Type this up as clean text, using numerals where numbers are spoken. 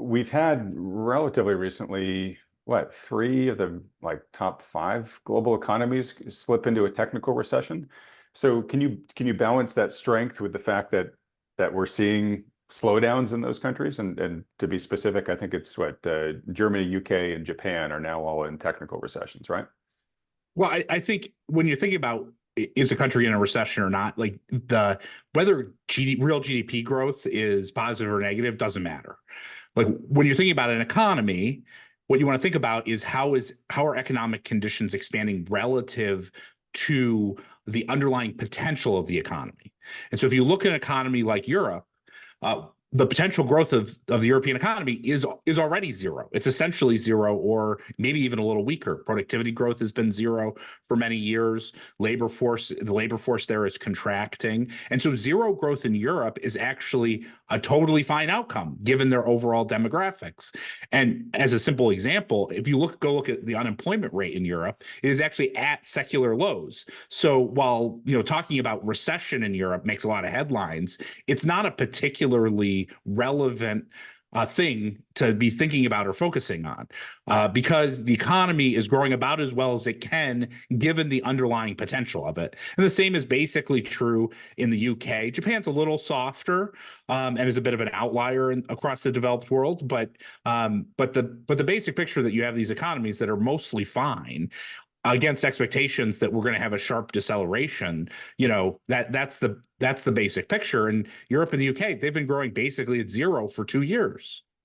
we've had relatively recently, what, three of the top five global economies slip into a technical recession. So can you balance that strength with the fact that we're seeing slowdowns in those countries? And to be specific, I think it's what Germany, UK, and Japan are now all in technical recessions, right? Well, I think when you're thinking about is a country in a recession or not, like the whether real GDP growth is positive or negative doesn't matter. Like when you're thinking about an economy, what you want to think about is how are economic conditions expanding relative to the underlying potential of the economy. And so if you look at an economy like Europe, the potential growth of the European economy is already zero. It's essentially zero, or maybe even a little weaker. Productivity growth has been zero for many years. The labor force there is contracting, and so zero growth in Europe is actually a totally fine outcome given their overall demographics. And as a simple example, if you go look at the unemployment rate in Europe, it is actually at secular lows. So while talking about recession in Europe makes a lot of headlines, it's not a particularly relevant thing to be thinking about or focusing on because the economy is growing about as well as it can given the underlying potential of it. And the same is basically true in the UK. Japan's a little softer and is a bit of an outlier across the developed world, but the basic picture that you have these economies that are mostly fine against expectations that we're going to have a sharp deceleration, that's the basic picture. And Europe and the UK, they've been growing basically at zero for 2 years.